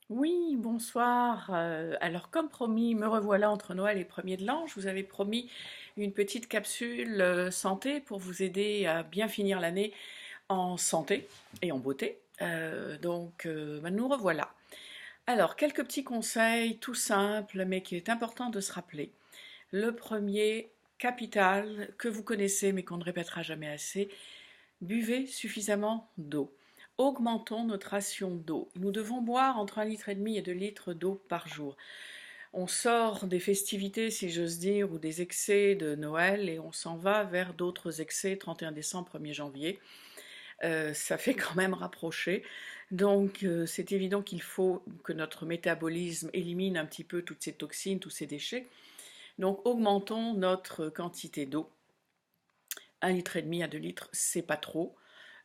Oui, bonsoir. Alors, comme promis, me revoilà entre Noël et premier de l'an. Je vous avais promis une petite capsule santé pour vous aider à bien finir l'année en santé et en beauté. Nous revoilà. Alors, quelques petits conseils tout simples, mais qu'il est important de se rappeler. Le premier, capital, que vous connaissez, mais qu'on ne répétera jamais assez, buvez suffisamment d'eau. Augmentons notre ration d'eau. Nous devons boire entre 1,5 litre et 2 litres d'eau par jour. On sort des festivités, si j'ose dire, ou des excès de Noël et on s'en va vers d'autres excès, 31 décembre, 1er janvier. Ça fait quand même rapprocher. C'est évident qu'il faut que notre métabolisme élimine un petit peu toutes ces toxines, tous ces déchets. Donc augmentons notre quantité d'eau. 1,5 litre à 2 litres, c'est pas trop.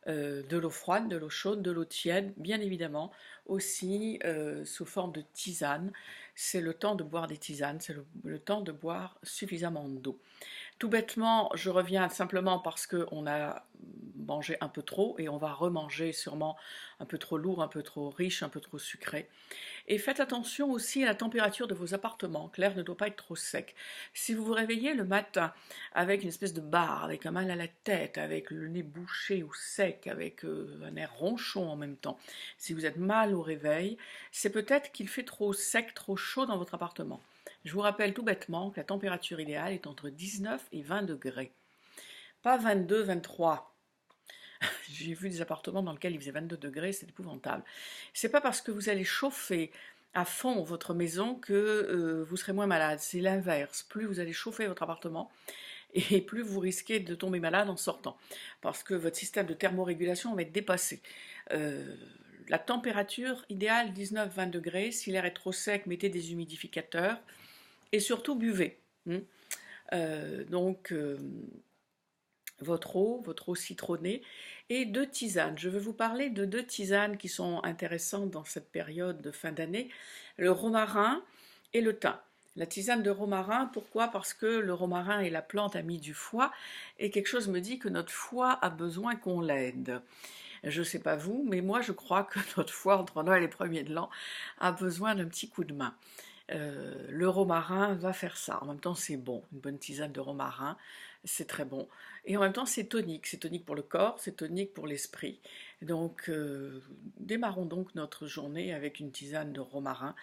De l'eau froide, de l'eau chaude, de l'eau tiède, bien évidemment, aussi sous forme de tisane. C'est le temps de boire des tisanes, c'est le temps de boire suffisamment d'eau. Tout bêtement, je reviens simplement parce qu'on a mangé un peu trop et on va remanger sûrement un peu trop lourd, un peu trop riche, un peu trop sucré. Et faites attention aussi à la température de vos appartements. L'air ne doit pas être trop sec. Si vous vous réveillez le matin avec une espèce de barre, avec un mal à la tête, avec le nez bouché ou sec, avec un air ronchon en même temps, si vous êtes mal au réveil, c'est peut-être qu'il fait trop sec, trop chaud dans votre appartement. Je vous rappelle tout bêtement que la température idéale est entre 19 et 20 degrés. Pas 22, 23. J'ai vu des appartements dans lesquels il faisait 22 degrés, c'est épouvantable. C'est pas parce que vous allez chauffer à fond votre maison que vous serez moins malade. C'est l'inverse. Plus vous allez chauffer votre appartement et plus vous risquez de tomber malade en sortant. Parce que votre système de thermorégulation va être dépassé. Euh, la température idéale, 19-20 degrés. Si l'air est trop sec, mettez des humidificateurs. Et surtout, buvez. Euh, donc, euh, votre eau citronnée, et deux tisanes. Je vais vous parler de deux tisanes qui sont intéressantes dans cette période de fin d'année, le romarin et le thym. La tisane de romarin, pourquoi? Parce que le romarin est la plante amie du foie, et quelque chose me dit que notre foie a besoin qu'on l'aide. Je ne sais pas vous, mais moi je crois que notre foie, entre Noël et premier de l'an, a besoin d'un petit coup de main. Le romarin va faire ça. En même temps, c'est bon. Une bonne tisane de romarin, c'est très bon. Et en même temps, c'est tonique. C'est tonique pour le corps, c'est tonique pour l'esprit. Démarrons donc notre journée avec une tisane de romarin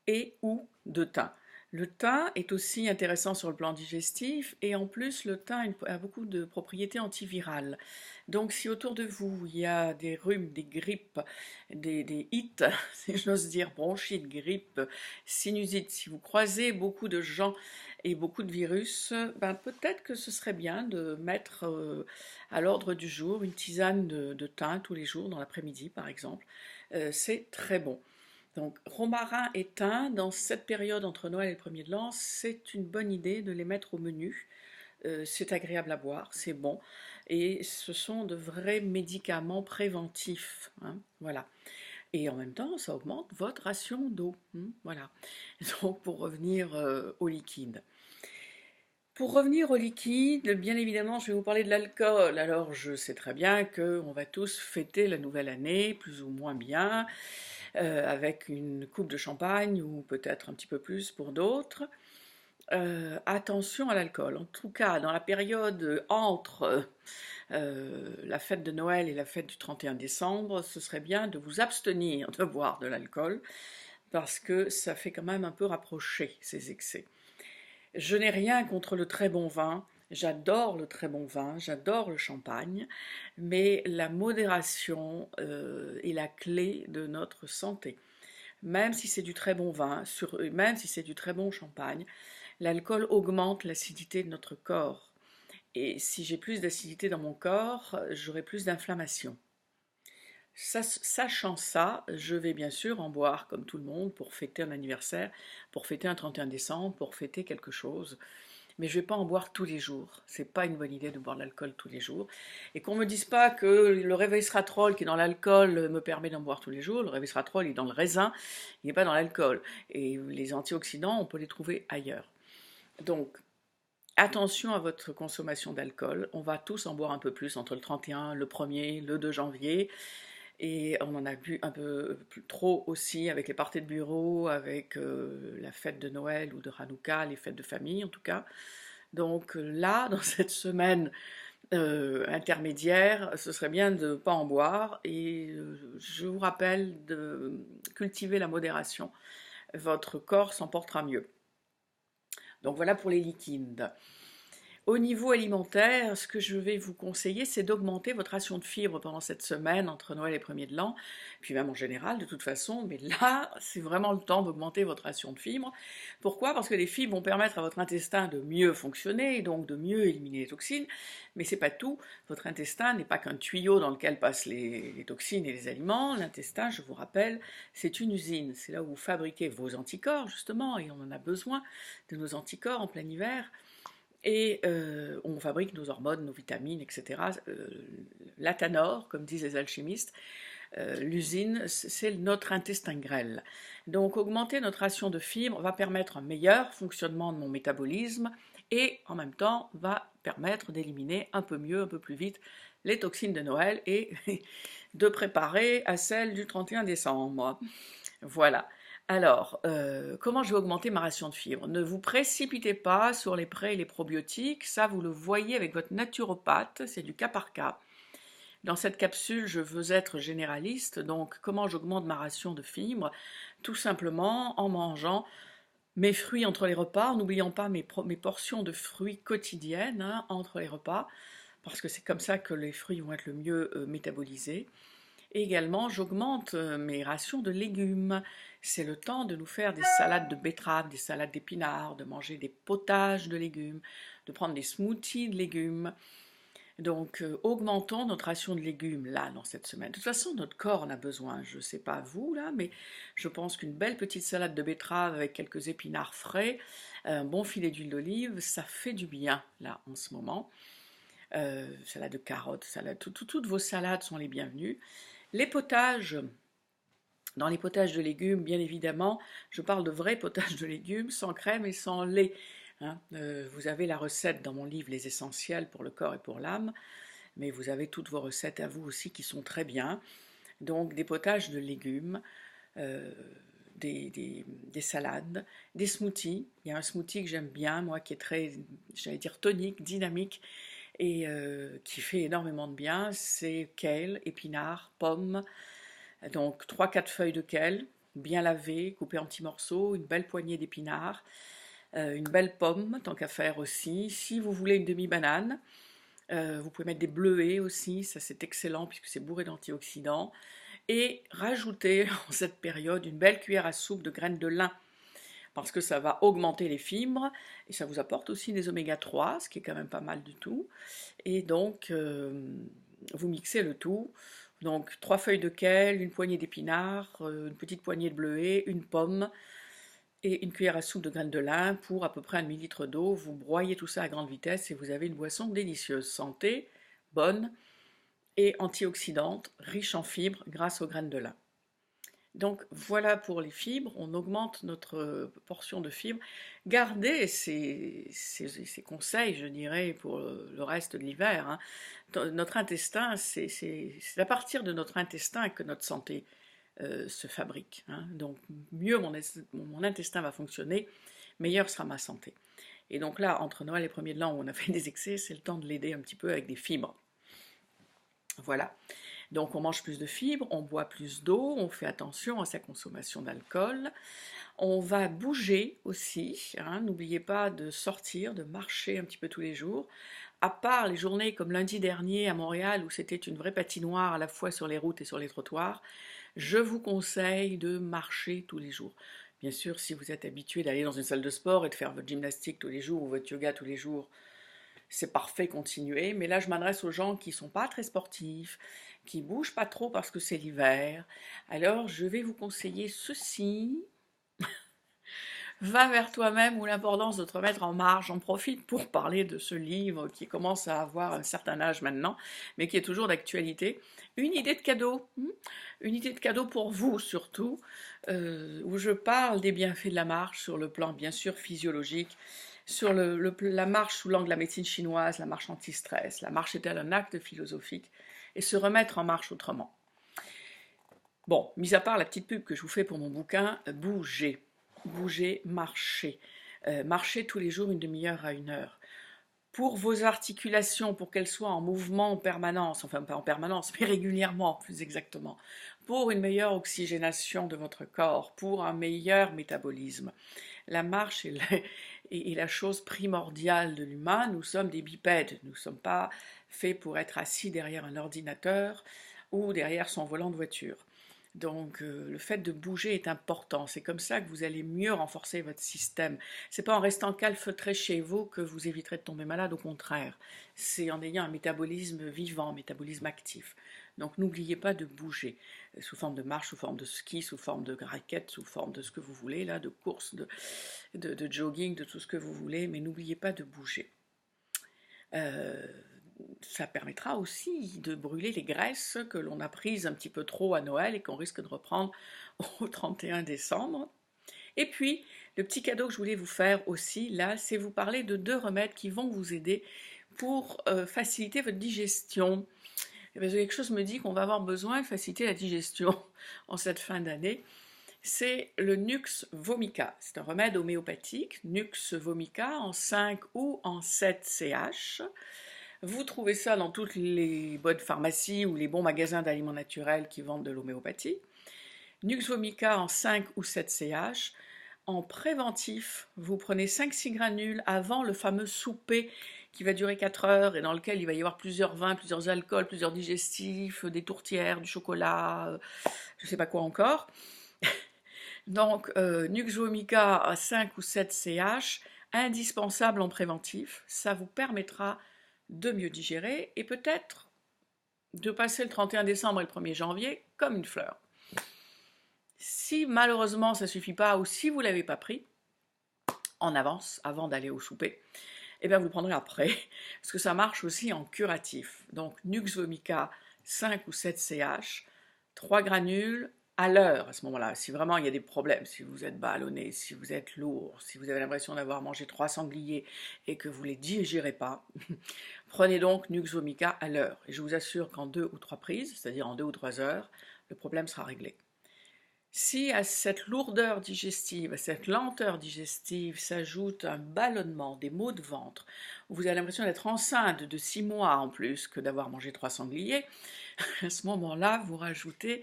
et ou de thym. Le thym est aussi intéressant sur le plan digestif et en plus le thym a beaucoup de propriétés antivirales. Donc si autour de vous il y a des rhumes, des grippes, des ites, si j'ose dire, bronchite, grippe, sinusite, si vous croisez beaucoup de gens et beaucoup de virus, ben peut-être que ce serait bien de mettre à l'ordre du jour une tisane de thym tous les jours, dans l'après-midi par exemple. C'est très bon. Donc, romarin et thym, dans cette période entre Noël et le premier de l'an, c'est une bonne idée de les mettre au menu. C'est agréable à boire, c'est bon. Et ce sont de vrais médicaments préventifs, hein, voilà. Et en même temps, ça augmente votre ration d'eau, hein, voilà. Donc, pour revenir au liquide. Pour revenir au liquide, bien évidemment, je vais vous parler de l'alcool. Alors, je sais très bien qu'on va tous fêter la nouvelle année, plus ou moins bien, avec une coupe de champagne ou peut-être un petit peu plus pour d'autres. Attention à l'alcool. En tout cas, dans la période entre la fête de Noël et la fête du 31 décembre, ce serait bien de vous abstenir de boire de l'alcool parce que ça fait quand même un peu rapprocher ces excès. Je n'ai rien contre le très bon vin. J'adore le très bon vin, j'adore le champagne, mais la modération est la clé de notre santé. Même si c'est du très bon vin, même si c'est du très bon champagne, l'alcool augmente l'acidité de notre corps. Et si j'ai plus d'acidité dans mon corps, j'aurai plus d'inflammation. Sachant ça, je vais bien sûr en boire comme tout le monde pour fêter un anniversaire, pour fêter un 31 décembre, pour fêter quelque chose. Mais je ne vais pas en boire tous les jours. C'est pas une bonne idée de boire de l'alcool tous les jours. Et qu'on me dise pas que le réveil-seratrol qui est dans l'alcool me permet d'en boire tous les jours. Le réveil-seratrol il est dans le raisin, il n'est pas dans l'alcool. Et les antioxydants, on peut les trouver ailleurs. Donc, attention à votre consommation d'alcool. On va tous en boire un peu plus entre le 31, le 1er, le 2 janvier. Et on en a bu un peu plus trop aussi avec les parties de bureau, avec la fête de Noël ou de Hanouka, les fêtes de famille en tout cas. Donc là, dans cette semaine intermédiaire, ce serait bien de ne pas en boire. Et je vous rappelle de cultiver la modération. Votre corps s'en portera mieux. Donc voilà pour les liquides. Au niveau alimentaire, ce que je vais vous conseiller, c'est d'augmenter votre ration de fibres pendant cette semaine entre Noël et 1er de l'an, puis même en général de toute façon, mais là, c'est vraiment le temps d'augmenter votre ration de fibres. Pourquoi? Parce que les fibres vont permettre à votre intestin de mieux fonctionner, et donc de mieux éliminer les toxines, mais c'est pas tout. Votre intestin n'est pas qu'un tuyau dans lequel passent les toxines et les aliments. L'intestin, je vous rappelle, c'est une usine. C'est là où vous fabriquez vos anticorps, justement, et on en a besoin de nos anticorps en plein hiver. Et on fabrique nos hormones, nos vitamines, etc. L'athanor, comme disent les alchimistes, l'usine, c'est notre intestin grêle. Donc augmenter notre ration de fibres va permettre un meilleur fonctionnement de mon métabolisme et en même temps va permettre d'éliminer un peu mieux, un peu plus vite les toxines de Noël et de préparer à celles du 31 décembre. Voilà. Alors, comment je vais augmenter ma ration de fibres? Ne vous précipitez pas sur les prés et les probiotiques, ça vous le voyez avec votre naturopathe, c'est du cas par cas. Dans cette capsule, je veux être généraliste, donc comment j'augmente ma ration de fibres? Tout simplement en mangeant mes fruits entre les repas, en n'oubliant pas mes portions de fruits quotidiennes hein, entre les repas, parce que c'est comme ça que les fruits vont être le mieux métabolisés. Et également, j'augmente mes rations de légumes. C'est le temps de nous faire des salades de betteraves, des salades d'épinards, de manger des potages de légumes, de prendre des smoothies de légumes. Donc, augmentons notre ration de légumes, là, dans cette semaine. De toute façon, notre corps en a besoin. Je ne sais pas vous, là, mais je pense qu'une belle petite salade de betterave avec quelques épinards frais, un bon filet d'huile d'olive, ça fait du bien, là, en ce moment. Salade de carottes, toutes vos salades sont les bienvenues. Les potages, dans les potages de légumes, bien évidemment, je parle de vrais potages de légumes, sans crème et sans lait. Hein. Vous avez la recette dans mon livre Les Essentiels pour le corps et pour l'âme, mais vous avez toutes vos recettes à vous aussi qui sont très bien. Donc des potages de légumes, euh, des salades, des smoothies. Il y a un smoothie que j'aime bien, moi, qui est très, j'allais dire, tonique, dynamique, et qui fait énormément de bien, c'est kale, épinards, pommes, donc 3-4 feuilles de kale, bien lavées, coupées en petits morceaux, une belle poignée d'épinards, une belle pomme, tant qu'à faire aussi. Si vous voulez une demi-banane, vous pouvez mettre des bleuets aussi, ça c'est excellent puisque c'est bourré d'antioxydants. Et rajouter en cette période une belle cuillère à soupe de graines de lin parce que ça va augmenter les fibres et ça vous apporte aussi des oméga 3, ce qui est quand même pas mal du tout. Et donc, vous mixez le tout. Donc, 3 feuilles de kale, une poignée d'épinards, une petite poignée de bleuets, une pomme et une cuillère à soupe de graines de lin pour à peu près un demi-litre d'eau. Vous broyez tout ça à grande vitesse et vous avez une boisson délicieuse, santé, bonne et antioxydante, riche en fibres grâce aux graines de lin. Donc voilà pour les fibres, on augmente notre portion de fibres. Gardez ces conseils, je dirais, pour le reste de l'hiver. Hein. Notre intestin, c'est à partir de notre intestin que notre santé se fabrique. Hein. Donc mieux mon intestin va fonctionner, meilleure sera ma santé. Et donc là, entre Noël et 1er de l'an, où on a fait des excès, c'est le temps de l'aider un petit peu avec des fibres. Voilà. Donc on mange plus de fibres, on boit plus d'eau, on fait attention à sa consommation d'alcool. On va bouger aussi, hein, n'oubliez pas de sortir, de marcher un petit peu tous les jours. À part les journées comme lundi dernier à Montréal où c'était une vraie patinoire à la fois sur les routes et sur les trottoirs, je vous conseille de marcher tous les jours. Bien sûr, si vous êtes habitué d'aller dans une salle de sport et de faire votre gymnastique tous les jours ou votre yoga tous les jours, c'est parfait, continuez. Mais là, je m'adresse aux gens qui ne sont pas très sportifs, qui ne bougent pas trop parce que c'est l'hiver. Alors, je vais vous conseiller ceci. Va vers toi-même ou l'importance de te remettre en marche. J'en profite pour parler de ce livre qui commence à avoir un certain âge maintenant, mais qui est toujours d'actualité. Une idée de cadeau, une idée de cadeau pour vous surtout, où je parle des bienfaits de la marche sur le plan bien sûr physiologique, sur la marche sous l'angle de la médecine chinoise, la marche anti-stress. La marche est-elle un acte philosophique et se remettre en marche autrement. Bon, mis à part la petite pub que je vous fais pour mon bouquin, bougez, bougez, marchez. Marchez tous les jours une demi-heure à 1 heure. Pour vos articulations, pour qu'elles soient en mouvement en permanence, enfin pas en permanence, mais régulièrement plus exactement, pour une meilleure oxygénation de votre corps, pour un meilleur métabolisme. La marche est la chose primordiale de l'humain. Nous sommes des bipèdes, nous ne sommes pas faits pour être assis derrière un ordinateur ou derrière son volant de voiture. Donc le fait de bouger est important, c'est comme ça que vous allez mieux renforcer votre système. C'est pas en restant calfeutré chez vous que vous éviterez de tomber malade, au contraire. C'est en ayant un métabolisme vivant, un métabolisme actif. Donc n'oubliez pas de bouger, sous forme de marche, sous forme de ski, sous forme de raquette, sous forme de ce que vous voulez, là, de course, de jogging, de tout ce que vous voulez, mais n'oubliez pas de bouger. Ça permettra aussi de brûler les graisses que l'on a prises un petit peu trop à Noël et qu'on risque de reprendre au 31 décembre. Et puis, le petit cadeau que je voulais vous faire aussi, là, c'est vous parler de 2 remèdes qui vont vous aider pour faciliter votre digestion. Et bien, quelque chose me dit qu'on va avoir besoin de faciliter la digestion en cette fin d'année. C'est le Nux vomica. C'est un remède homéopathique, Nux vomica, en 5 ou en 7 CH. Vous trouvez ça dans toutes les bonnes pharmacies ou les bons magasins d'aliments naturels qui vendent de l'homéopathie. Nux vomica en 5 ou 7 CH. En préventif, vous prenez 5-6 granules avant le fameux souper qui va durer 4 heures et dans lequel il va y avoir plusieurs vins, plusieurs alcools, plusieurs digestifs, des tourtières, du chocolat, je ne sais pas quoi encore. Donc, Nux vomica à 5 ou 7 CH, indispensable en préventif, ça vous permettra de mieux digérer et peut-être de passer le 31 décembre et le 1er janvier comme une fleur. Si malheureusement ça ne suffit pas ou si vous ne l'avez pas pris en avance avant d'aller au souper, eh bien vous le prendrez après parce que ça marche aussi en curatif. Donc Nux vomica 5 ou 7 CH, 3 granules à l'heure à ce moment-là. Si vraiment il y a des problèmes, si vous êtes ballonné, si vous êtes lourd, si vous avez l'impression d'avoir mangé 3 sangliers et que vous ne les digérez pas, prenez donc Nux vomica à l'heure. Et je vous assure qu'en 2 ou 3 prises, c'est-à-dire en 2 ou 3 heures, le problème sera réglé. Si à cette lourdeur digestive, à cette lenteur digestive s'ajoute un ballonnement, des maux de ventre, où vous avez l'impression d'être enceinte de 6 mois en plus que d'avoir mangé 3 sangliers, à ce moment-là, vous rajoutez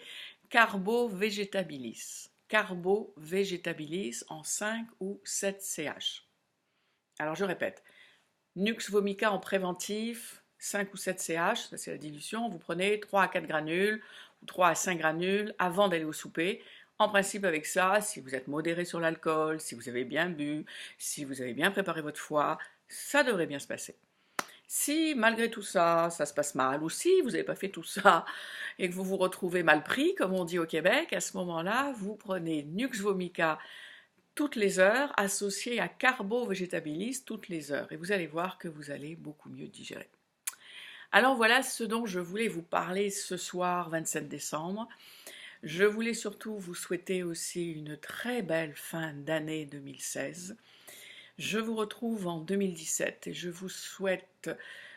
Carbo Vegetabilis. Carbo Vegetabilis en 5 ou 7 CH. Alors je répète, Nux vomica en préventif, 5 ou 7 CH, ça c'est la dilution, vous prenez 3 à 4 granules ou 3 à 5 granules avant d'aller au souper. En principe avec ça, si vous êtes modéré sur l'alcool, si vous avez bien bu, si vous avez bien préparé votre foie, ça devrait bien se passer. Si malgré tout ça, ça se passe mal, ou si vous n'avez pas fait tout ça et que vous vous retrouvez mal pris, comme on dit au Québec, à ce moment-là, vous prenez Nux vomica toutes les heures, associé à Carbo Vegetabilis toutes les heures. Et vous allez voir que vous allez beaucoup mieux digérer. Alors voilà ce dont je voulais vous parler ce soir 27 décembre. Je voulais surtout vous souhaiter aussi une très belle fin d'année 2016. Je vous retrouve en 2017 et je vous souhaite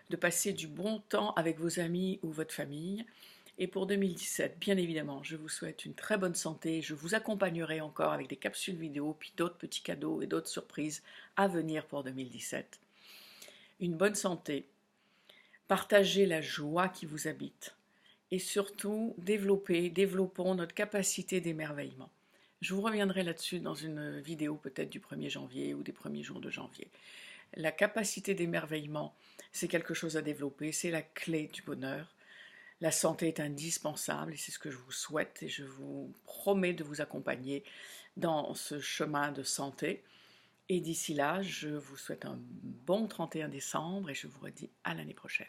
de passer du bon temps avec vos amis ou votre famille. Et pour 2017, bien évidemment, je vous souhaite une très bonne santé. Je vous accompagnerai encore avec des capsules vidéo, puis d'autres petits cadeaux et d'autres surprises à venir pour 2017. Une bonne santé, partagez la joie qui vous habite et surtout développons notre capacité d'émerveillement. Je vous reviendrai là-dessus dans une vidéo peut-être du 1er janvier ou des premiers jours de janvier. La capacité d'émerveillement, c'est quelque chose à développer, c'est la clé du bonheur. La santé est indispensable et c'est ce que je vous souhaite et je vous promets de vous accompagner dans ce chemin de santé. Et d'ici là, je vous souhaite un bon 31 décembre et je vous redis à l'année prochaine.